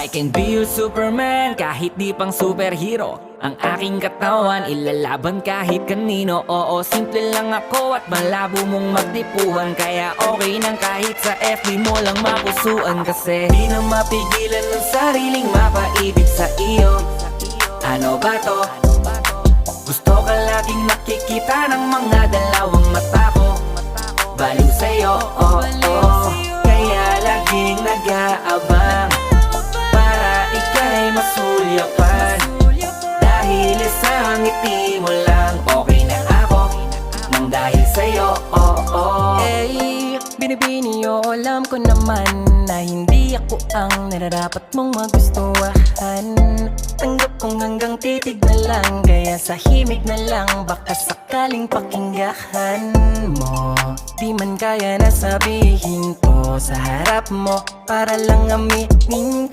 I can be your Superman kahit di pang superhero. Ang aking katawan ilalaban kahit kanino. Oo, simple lang ako at malabo mong magtipuhan. Kaya okay nang kahit sa FB mo lang mapusuan. Kasi di na mapigilan ng sariling mapaibig sa iyo. Ano ba to? Gusto ka laging nakikita ng mga dalawang mata ko. Baliw sa'yo, oh, oh. Kaya laging nag-aabang para ika'y masulyapan. Dahil isang ngiti mo lang, okay na ako nang dahil sa'yo, oh, oh. Eh, binibini o alam ko naman na hindi ako ang nararapat mong magustuhan. Tanggap kong hanggang titig na lang, kaya sa himig na lang baka sakaling pakinggan mo. Di man kaya na sabihin to sa harap mo para lang aminin